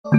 Selamat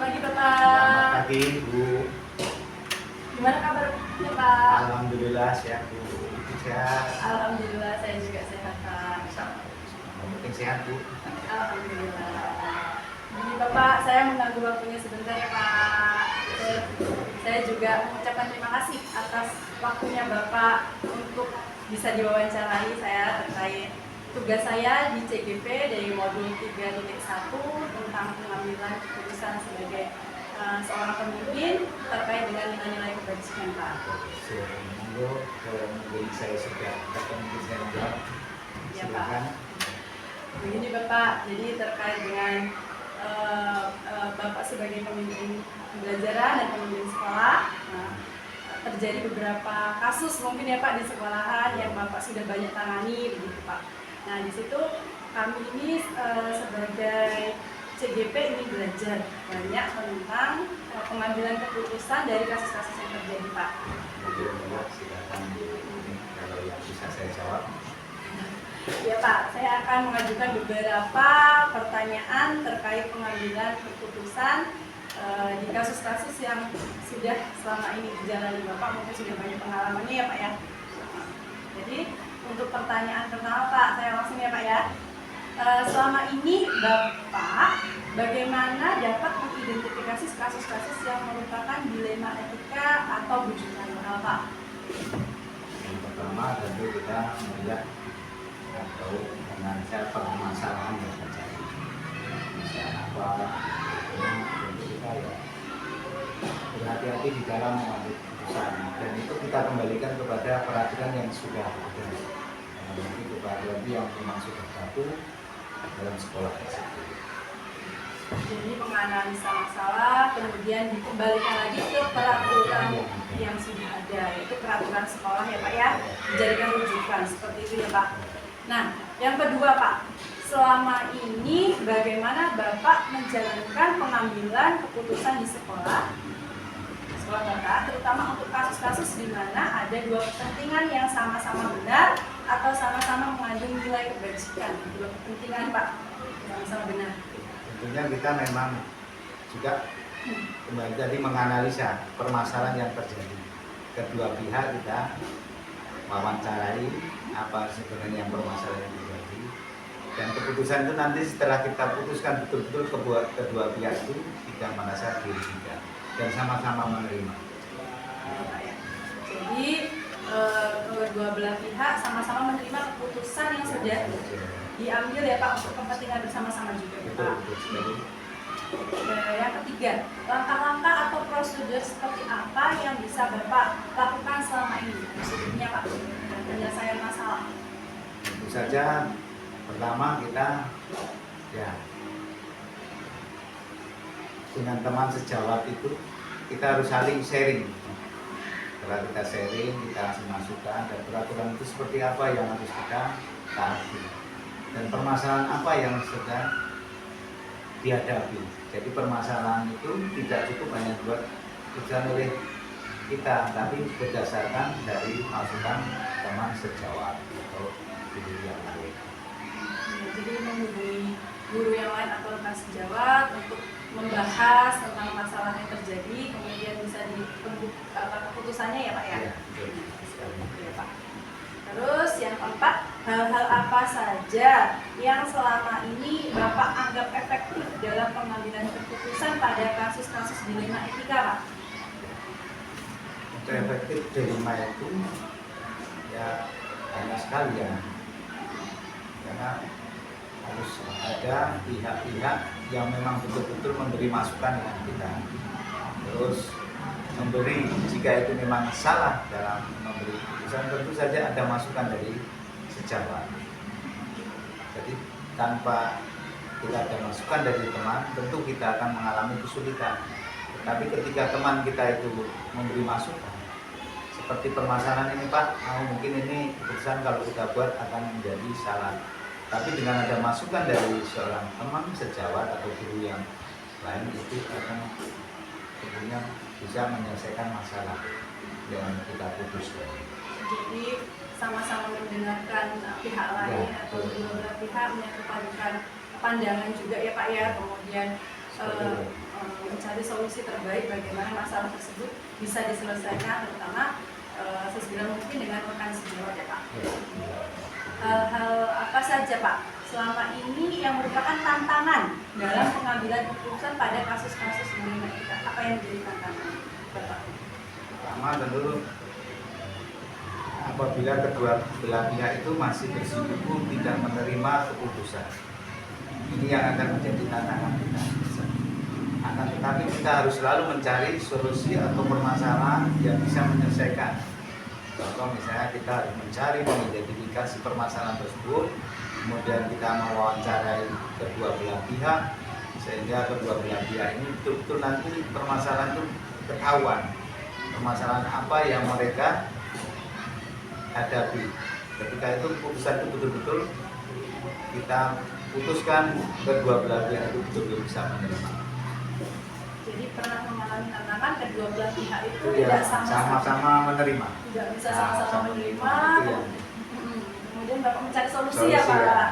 pagi Bapak. Selamat pagi Bu. Gimana kabarnya Pak? Alhamdulillah sehat Bu. Ibu sehat. Alhamdulillah saya juga sehat Pak. Yang penting sehat Bu. Alhamdulillah. Jadi Bapak, saya mengganggu waktunya sebentar ya Pak. Saya juga mengucapkan terima kasih atas waktunya Bapak untuk bisa diwawancarai saya terkait tugas saya di CGP dari modul 3.1 tentang pengambilan keputusan sebagai seorang pemimpin terkait dengan nilai-nilai kebajikan Pak. Monggo mungkin saya sudah ketemu saya jawab. Ya Pak. Silakan. Begini Bapak, jadi terkait dengan Bapak sebagai pemimpin pembelajaran dan pemimpin sekolah, terjadi beberapa kasus mungkin ya Pak di sekolahan yang Bapak sudah banyak tangani begitu Pak. Nah di situ kami ini sebagai CGP ini belajar banyak tentang pengambilan keputusan dari kasus-kasus yang terjadi Pak. Silakan kalau yang bisa saya jawab. Ya Pak, saya akan mengajukan beberapa pertanyaan terkait pengambilan keputusan di kasus-kasus yang sudah selama ini dijalani Bapak, mungkin sudah banyak pengalamannya ya Pak ya. Jadi untuk pertanyaan pertama Pak, saya langsung ya Pak ya. Selama ini Bapak bagaimana dapat mengidentifikasi kasus-kasus yang merupakan dilema etika atau bujukan moral Pak? Yang pertama tentu kita melihat atau menganalisa permasalahan yang terjadi. Misalnya apa? Tentu kita ya berhati-hati di dalam mengambil keputusan, dan itu kita kembalikan kepada peraturan yang sudah ada, nanti kepada yang memang sudah baku dalam sekolah tersebut. Jadi menganalisa masalah, kemudian dikembalikan lagi ke peraturan yang sudah ada, yaitu peraturan sekolah ya Pak ya, dijadikan rujukan seperti itu ya Pak. Nah, yang kedua Pak, selama ini bagaimana Bapak menjalankan pengambilan keputusan di sekolah Bapak, terutama untuk kasus-kasus di mana ada dua kepentingan yang sama-sama benar atau sama-sama mengandung nilai kebajikan. Dua kepentingan Pak, sama-sama benar. Tentunya kita memang juga kembali tadi menganalisa permasalahan yang terjadi. Kedua pihak kita wawancarai apa sebenarnya yang permasalahan yang terjadi, dan keputusan itu nanti setelah kita putuskan betul-betul kedua pihak itu tidak merasa dirugikan dan sama-sama menerima. Jadi kedua belah pihak sama-sama menerima keputusan yang sudah diambil ya Pak untuk kepentingan bersama-sama juga ya Pak. Yang ketiga, langkah-langkah atau prosedur seperti apa yang bisa Bapak lakukan selama ini? Prosedurnya Pak, penyelesaian masalah. Tentu saja pertama kita ya dengan teman sejawat itu kita harus saling sharing. Setelah kita sharing, kita kasih masukan dan peraturan itu seperti apa yang harus kita taati dan permasalahan apa yang sedang dihadapi. Jadi permasalahan itu tidak cukup hanya buat keputusan oleh kita, tapi berdasarkan dari masukan teman sejawat atau guru yang lain. Ya, jadi menghubungi guru yang lain atau rekan sejawat untuk membahas tentang masalah yang terjadi, kemudian bisa keputusannya ya Pak ya. Ya, betul. Ya, Pak. Terus yang keempat, hal-hal apa saja yang selama ini Bapak anggap efektif dalam pengambilan keputusan pada kasus-kasus dilema etika, Pak? Untuk efektif dilema itu ya banyak sekali ya, karena harus ada pihak-pihak yang memang betul-betul memberi masukan dengan kita, terus memberi jika itu memang salah dalam memberi keputusan, tentu saja ada masukan dari sejawat. Jadi tanpa kita ada masukan dari teman, tentu kita akan mengalami kesulitan. Tapi ketika teman kita itu memberi masukan, seperti permasalahan ini Pak, mungkin ini keputusan kalau kita buat akan menjadi salah. Tapi dengan ada masukan dari seorang teman sejawat atau guru yang lain, itu akan tentunya bisa menyelesaikan masalah yang kita putuskan. Jadi sama-sama mendengarkan pihak lain Ya, atau beberapa pihak menyampaikan pandangan juga ya Pak ya, kemudian mencari solusi terbaik bagaimana masalah tersebut bisa diselesaikan, terutama sesegera mungkin dengan rekan sejawat ya Pak. Hal-hal apa saja Pak selama ini yang merupakan tantangan dalam pengambilan keputusan pada kasus-kasus dilema etika? Apa yang menjadi tantangan Bapak? Pertama tentu apabila kedua belah pihak itu masih bersikukuh tidak menerima keputusan, ini yang akan menjadi tantangan kita. Akan tetapi kita harus selalu mencari solusi atau permasalahan yang bisa menyelesaikan. Contoh misalnya kita harus mencari mengidentifikasi permasalahan tersebut, kemudian kita mewawancarai kedua belah pihak, sehingga kedua belah pihak ini betul-betul nanti permasalahan itu ketahuan, permasalahan apa yang mereka hadapi. Ketika itu keputusan itu betul-betul kita putuskan, kedua belah pihak itu betul-betul bisa menerima. Jadi pernah mengalami tantangan kedua belah pihak itu Ya, tidak sama-sama menerima. tidak bisa sama-sama menerima. Iya. Kemudian Bapak mencari solusi ya Pak,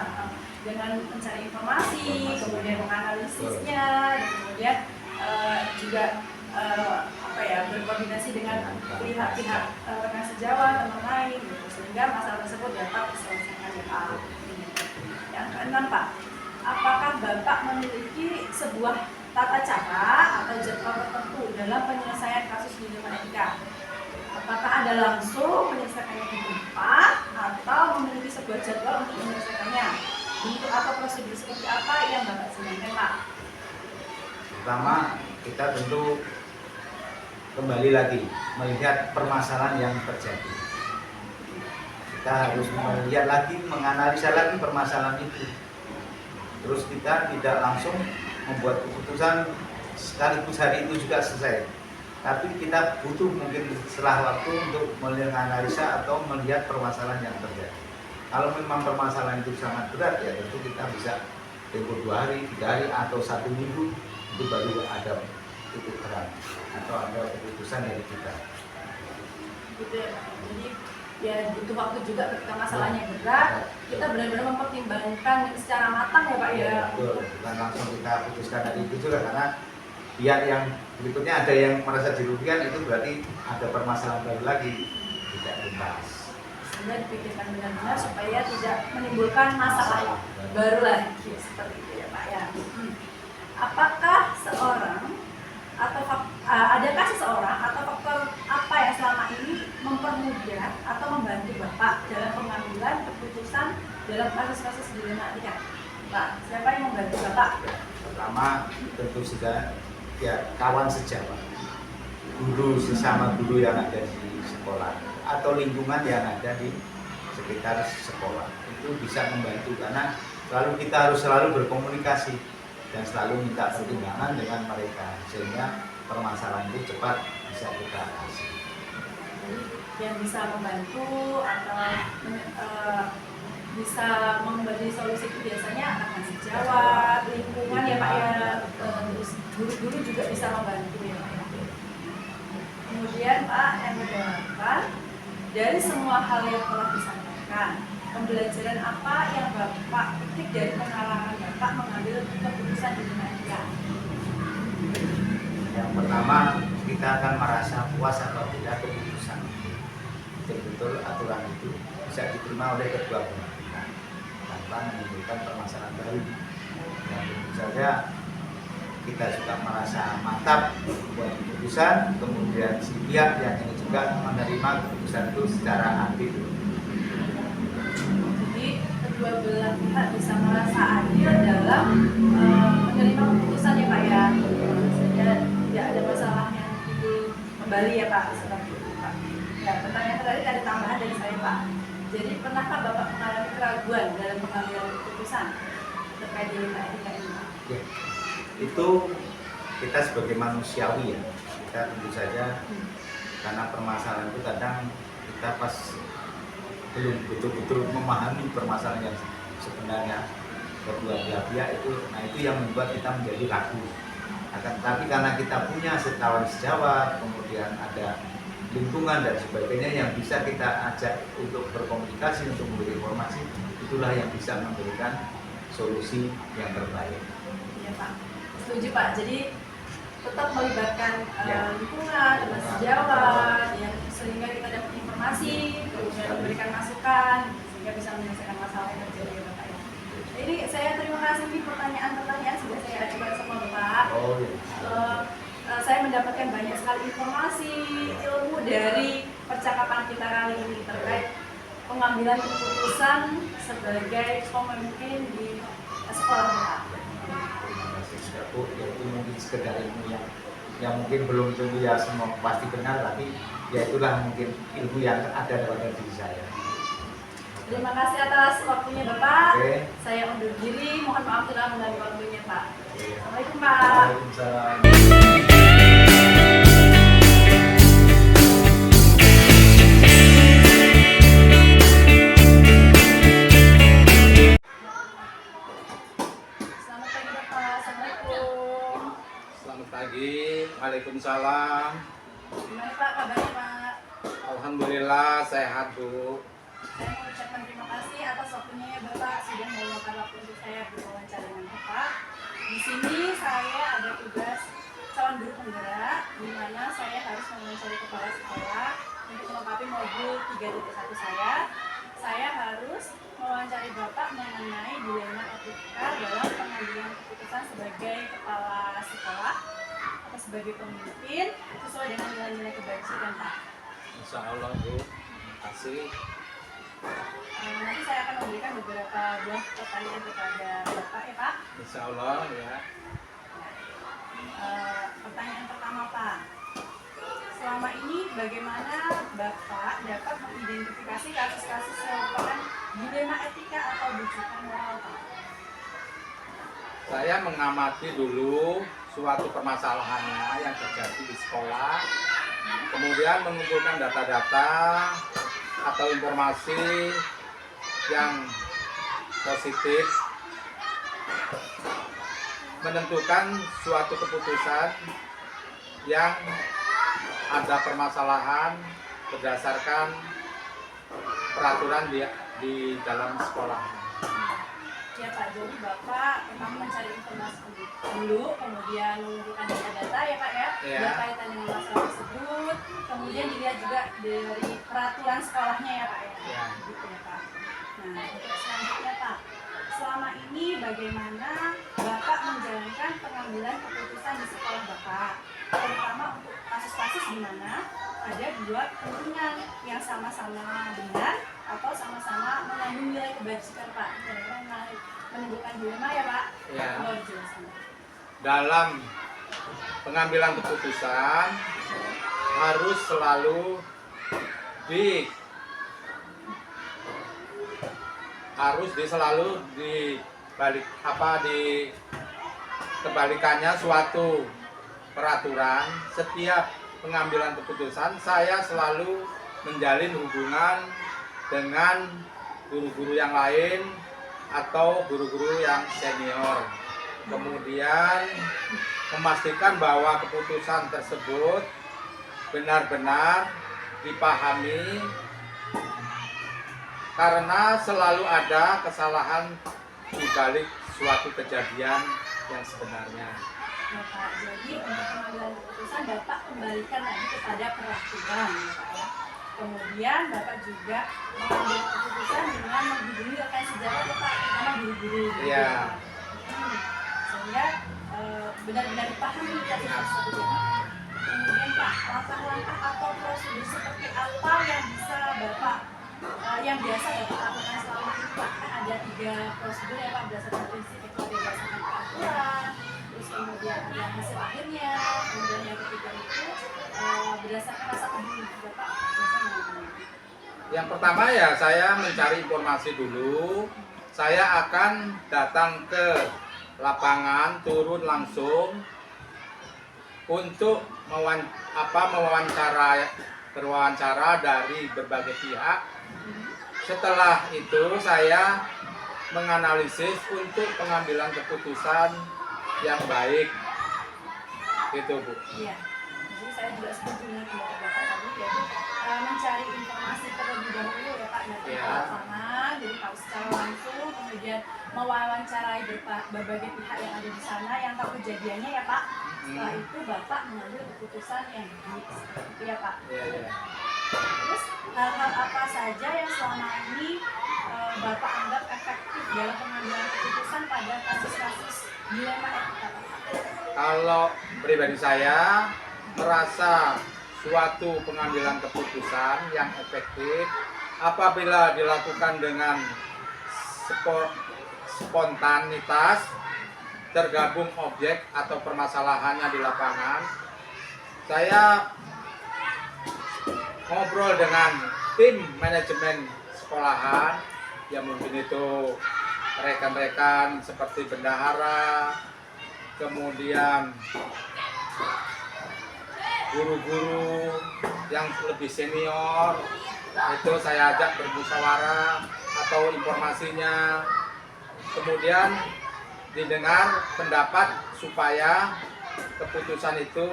dengan mencari informasi, kemudian menganalisisnya, dan kemudian juga berkoordinasi dengan pihak-pihak rekan sejawat, teman lain, gitu, sehingga masalah tersebut dapat diselesaikan ya Pak. Yang keenam Pak, apakah Bapak memiliki sebuah tata cara atau jadwal tertentu dalam penyelesaian kasus dilema etika? Apakah Anda langsung menyelesaikannya di tempat atau memiliki sebuah jadwal untuk menyelesaikannya? Bentuk atau prosedur seperti apa yang Bapak sedangkan Pak? Pertama, kita tentu kembali lagi melihat permasalahan yang terjadi. Kita harus melihat lagi, menganalisa lagi permasalahan itu. Terus kita tidak langsung membuat keputusan sekaligus hari itu juga selesai. Tapi kita butuh mungkin setelah waktu untuk menganalisa atau melihat permasalahan yang terjadi. Kalau memang permasalahan itu sangat berat, ya tentu kita bisa tempoh 2 hari, 3 hari, atau 1 minggu, itu baru ada titik terang atau ada keputusan dari kita. Gitu ya Pak. Jadi ya butuh waktu juga ketika masalahnya berat, kita benar-benar mempertimbangkan secara matang ya Pak ya. Betul, bukan langsung kita putuskan dari itu juga, karena pihak yang berikutnya ada yang merasa dirugikan, itu berarti ada permasalahan baru lagi, tidak tuntas. Sehingga dipikirkan benar-benar supaya tidak menimbulkan masalah baru lagi, seperti itu ya Pak ya. Apakah seorang atau adakah seseorang atau faktor apa yang selama ini mempermudah atau membantu Bapak dalam pengambilan keputusan dalam kasus-kasus dilema etika? Pak, siapa yang membantu Bapak? Pertama tentu saja ya kawan sejawat, guru sesama guru yang ada di sekolah atau lingkungan yang ada di sekitar sekolah, itu bisa membantu karena kita harus selalu berkomunikasi dan selalu minta pertimbangan dengan mereka sehingga permasalahan itu cepat bisa kita atasi. Jadi yang bisa membantu atau bisa memberi solusi itu biasanya akan sejawat, lingkungan ya Pak ya, terus guru-guru juga bisa membantu ya Pak ya. Kemudian Pak, yang kedelapan, dari semua hal yang telah disampaikan, pembelajaran apa yang Bapak petik dari pengalaman Bapak mengambil keputusan di dunia? Yang pertama, kita akan merasa puas apabila keputusan betul-betul aturan itu bisa diterima oleh kedua belah pihak tanpa menimbulkan permasalahan baru. Dan tentu saja kita juga merasa mantap buat keputusan, kemudian si pihak yang ini juga menerima keputusan itu secara adil. Jadi kedua belah pihak bisa merasa adil dalam menerima keputusan ya Pak ya. Sehingga tidak ada masalah yang timbul kembali ya Pak seperti itu Pak. Ya, pertanyaan terakhir ada tambahan dari saya Pak. Jadi pernahkah Bapak mengalami keraguan dalam pengambilan keputusan terkait dilema etika ini Pak? Ya, itu kita sebagai manusiawi ya, kita tentu saja karena permasalahan itu kadang kita pas belum betul-betul memahami permasalahan yang sebenarnya kedua belah pihak itu, nah itu yang membuat kita menjadi ragu. Akan tetapi karena kita punya sekawan sejawat, kemudian ada lingkungan dan sebagainya yang bisa kita ajak untuk berkomunikasi, untuk memberi informasi, itulah yang bisa memberikan solusi yang terbaik. Ya Pak, setuju Pak. Jadi tetap melibatkan lingkungan, teman sejawat, ya, sehingga kita dapat informasi, kemudian memberikan masukan, sehingga bisa menyelesaikan masalah yang terjadi ya Bapak ya. Jadi saya terima kasih nih pertanyaan-pertanyaan sudah saya ajukan sama Bapak. Oh, iya. Saya mendapatkan banyak sekali informasi, ilmu dari percakapan kita kali ini terkait pengambilan keputusan sebagai pemimpin di sekolah Bapak. Terima kasih sudah Bu. Ya, itu mungkin sekedar ilmu yang mungkin belum tentu ya semua pasti benar, tapi ya itulah mungkin ilmu yang ada pada diri saya. Terima kasih atas waktunya Bapak. Oke. Saya undur diri, mohon maaf telah mengganggu waktunya Pak. Oke. Assalamualaikum Pak. Waalaikumsalam. Selamat pagi Bapak. Assalamualaikum. Selamat pagi, Waalaikumsalam. Gimana Pak kabarnya Pak? Alhamdulillah sehat Bu. Saya mengucapkan terima kasih atas waktunya ya Bapak sudah meluangkan waktu untuk saya berwawancara dengan Bapak. Di sini saya ada tugas calon guru penggerak, di mana saya harus mewawancari kepala sekolah untuk melengkapi modul 3.1 saya. Saya harus mewawancari Bapak mengenai dilema etika dalam pengambilan keputusan sebagai kepala sekolah atau sebagai pemimpin sesuai dengan nilai-nilai kebajikan Pak. Insya Allah Bu, terima kasih. Nanti saya akan memberikan beberapa buah pertanyaan kepada Bapak ya Pak. Insya Allah ya. Pertanyaan pertama Pak, selama ini bagaimana Bapak dapat mengidentifikasi kasus-kasus yang merupakan dilema etika atau bujukan moral Pak? Saya mengamati dulu suatu permasalahannya yang terjadi di sekolah, kemudian mengumpulkan data-data atau informasi yang positif, menentukan suatu keputusan yang ada permasalahan berdasarkan peraturan di dalam sekolah. Ya Pak, jadi Bapak pertama mencari informasi dulu, kemudian mengumpulkan data-data ya Pak ya, Ya. berkaitan dengan masalah tersebut, kemudian dilihat juga dari peraturan sekolahnya ya Pak ya. Ya. Gitu ya Pak. Nah, untuk selanjutnya Pak, selama ini bagaimana Bapak menjalankan pengambilan keputusan di sekolah Bapak, terutama untuk kasus-kasus di mana ada dua kepentingan yang sama-sama benar atau sama-sama mengandung nilai kebajikan Pak. Kira-kira menimbulkan dilema ya Pak? Ya. Mohon dijelaskan. Dalam pengambilan keputusan harus selalu di balik di kebalikannya suatu peraturan. Setiap pengambilan keputusan saya selalu menjalin hubungan dengan guru-guru yang lain atau guru-guru yang senior, kemudian memastikan bahwa keputusan tersebut benar-benar dipahami, karena selalu ada kesalahan di balik suatu kejadian yang sebenarnya. Ya Pak, jadi untuk pengambilan keputusan Bapak kembalikan lagi kepada peraturan ya Pak ya. Kemudian Bapak juga mengambil keputusan dengan menghubungi rekan sejawat ya Pak, terutama guru-guru. Iya. Sehingga benar-benar dipahami tadi tersebut ya Pak. Kemudian Pak, langkah-langkah atau prosedur seperti apa yang bisa Bapak yang biasa Bapak lakukan selama ini Pak? Kan ada 3 prosedur ya Pak, berdasarkan prinsip itu ada berdasarkan peraturan, terus kemudian ada hasil akhirnya, kemudian yang ketiga itu berdasarkan rasa peduli Bapak biasanya melakukannya. Yang pertama ya saya mencari informasi dulu. Saya akan datang ke lapangan, turun langsung untuk berwawancara dari berbagai pihak. Setelah itu saya menganalisis untuk pengambilan keputusan yang baik, gitu Bu. Iya, jadi saya juga setuju dengan pendapat Bapak tadi, yaitu mencari informasi terlebih dahulu ya Pak dari Iya. lapangan, jadi tahu secara langsung, kemudian mewawancarai berbagai pihak yang ada di sana yang tahu kejadiannya ya Pak. Setelah itu Bapak mengambil keputusan yang baik, seperti itu ya Pak. Iya. Terus hal-hal apa saja yang selama ini Bapak anggap efektif dalam pengambilan keputusan pada kasus-kasus dilema etika Pak? Kalau pribadi saya merasa suatu pengambilan keputusan yang efektif apabila dilakukan dengan spontanitas, tergabung objek atau permasalahannya di lapangan. Saya ngobrol dengan tim manajemen sekolahan, ya mungkin itu rekan-rekan seperti bendahara, kemudian guru-guru yang lebih senior, itu saya ajak bermusyawarah atau informasinya, kemudian didengar pendapat supaya keputusan itu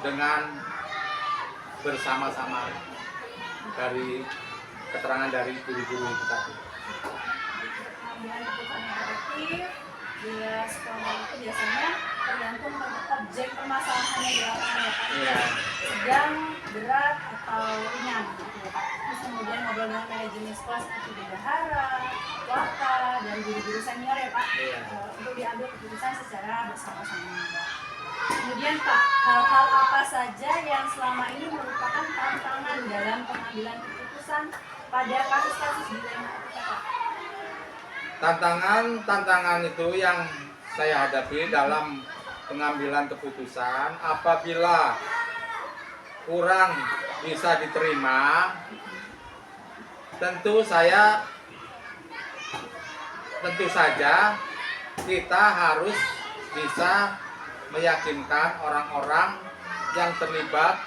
dengan bersama-sama dari keterangan dari guru-guru itu tadi. Pengambilan keputusan yang efektif bila spontan itu biasanya tergantung objek permasalahannya di lapangan ya Pak. Iya. Sedang, berat, atau ringan gitu ya Pak. Terus kemudian ngobrol dengan manajemen sekolah seperti bendahara, waka, dan guru-guru senior ya Pak. Iya. Untuk diambil keputusan secara bersama-sama. Kemudian Pak, hal-hal apa saja yang selama ini merupakan tantangan dalam pengambilan keputusan pada kasus-kasus dilema etika Pak? Tantangan itu yang saya hadapi dalam pengambilan keputusan apabila kurang bisa diterima, tentu saja kita harus bisa meyakinkan orang-orang yang terlibat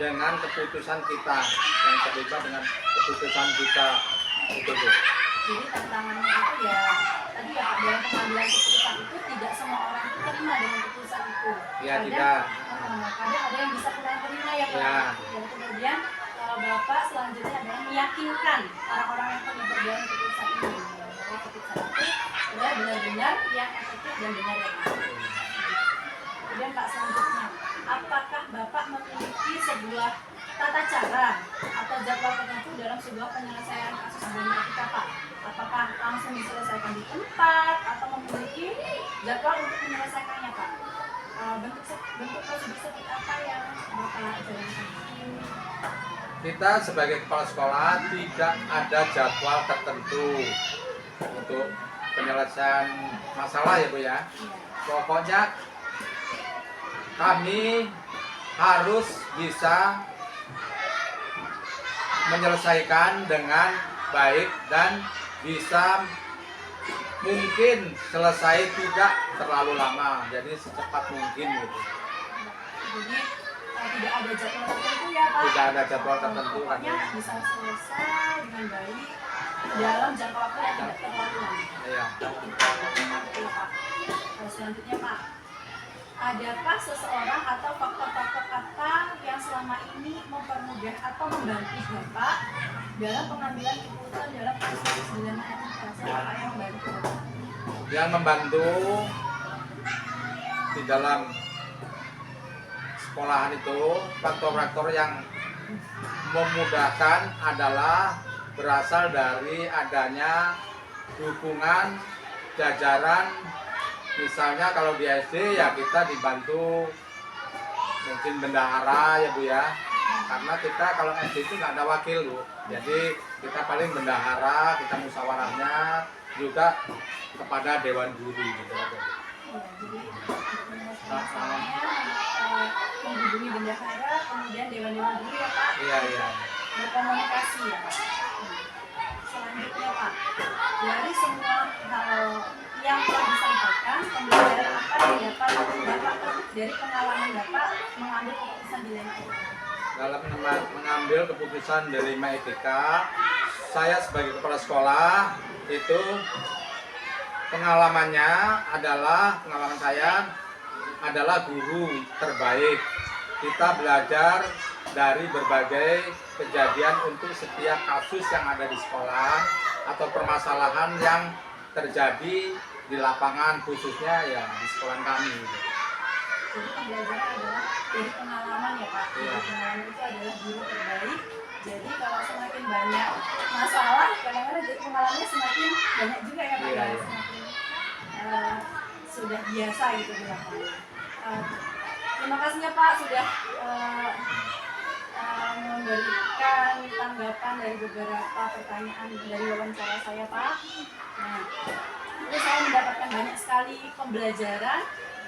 dengan keputusan kita, itu Bu. Jadi tantangannya itu ya tadi ya Pak, dalam pengambilan keputusan itu tidak semua orang itu terima dengan keputusan itu. Ya, tidak. Kadang ada yang bisa kurang terima ya Pak. Ya. Dan kemudian Bapak selanjutnya adalah meyakinkan orang-orang yang terlibat dalam keputusan ini bahwa keputusan itu adalah benar-benar yang efektif dan benar ya Pak. Kemudian Pak selanjutnya, apakah Bapak memiliki sebuah tata cara atau jadwal tertentu dalam sebuah penyelesaian kasus dilema etika Pak? Apakah langsung diselesaikan di tempat atau memiliki jadwal untuk menyelesaikannya Pak? Bentuk prosedur seperti apa yang Bapak jalankan? Kita sebagai kepala sekolah tidak ada jadwal tertentu untuk penyelesaian masalah ya Bu ya. Pokoknya kami harus bisa menyelesaikan dengan baik dan bisa mungkin selesai tidak terlalu lama, jadi secepat mungkin gitu. Jadi tidak ada jadwal tertentu ya Pak? Tidak ada jadwal tertentu kan. Pokoknya bisa selesai dengan baik dalam jangka waktu yang tidak terlalu lama. Iya. Oke Pak. Selanjutnya Pak, adakah seseorang atau faktor-faktor apa yang selama ini mempermudah atau membantu Bapak dalam pengambilan keputusan dalam proses dengan apa yang membantu Bapak? Yang membantu di dalam sekolahan itu, faktor-faktor yang memudahkan adalah berasal dari adanya dukungan jajaran. Misalnya kalau di SD ya kita dibantu mungkin bendahara ya Bu ya, karena kita kalau SD itu nggak ada wakil Bu, jadi kita paling bendahara, kita musyawarahnya juga kepada dewan guru gitu. Ya, jadi masalahnya menghubungi bendahara, kemudian dewan-dewan guru ya Pak. Iya. Berkomunikasi ya Pak. Selanjutnya Pak, dari semua hal yang telah disampaikan, pembelajaran apa yang dapat Bapak dari pengalaman Bapak mengambil keputusan di lain itu? Dalam mengambil keputusan dari etika, saya sebagai kepala sekolah itu pengalaman saya adalah guru terbaik. Kita belajar dari berbagai kejadian untuk setiap kasus yang ada di sekolah atau permasalahan yang terjadi di lapangan, khususnya ya di sekolah kami. Jadi pembelajaran adalah dari pengalaman ya Pak. Jadi pengalaman itu adalah guru terbaik. Jadi kalau semakin banyak masalah, kadang-kadang jadi pengalamannya semakin banyak juga ya Pak. Iya. Semakin sudah biasa gitu di lapangan. Terima kasih ya Pak sudah memberikan tanggapan dari beberapa pertanyaan dari wawancara saya Pak. Nah, itu saya mendapatkan banyak sekali pembelajaran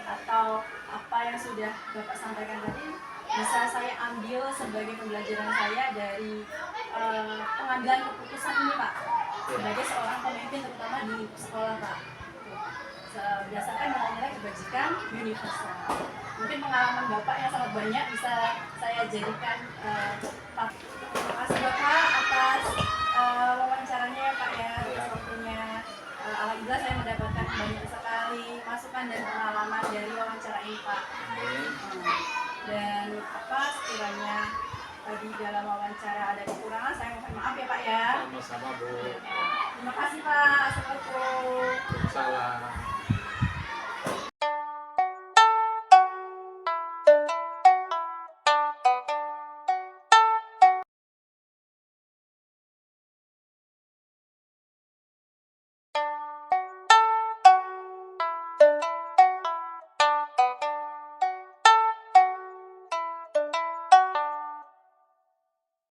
atau apa yang sudah Bapak sampaikan tadi bisa saya ambil sebagai pembelajaran saya dari pengambilan keputusan ini Pak, sebagai seorang pemimpin terutama di sekolah Pak. Berdasarkan nilai-nilai kebajikan universal. Mungkin pengalaman Bapak yang sangat banyak bisa saya jadikan Pak. Terima kasih Bapak atas wawancaranya ya Pak ya, atas waktunya. Alhamdulillah saya mendapatkan banyak sekali masukan dan pengalaman dari wawancara ini Pak. Dan apa sekiranya tadi dalam wawancara ada kekurangan, saya mohon maaf ya Pak ya. Sama-sama Bu. Terima kasih Pak. Assalamualaikum. Salam.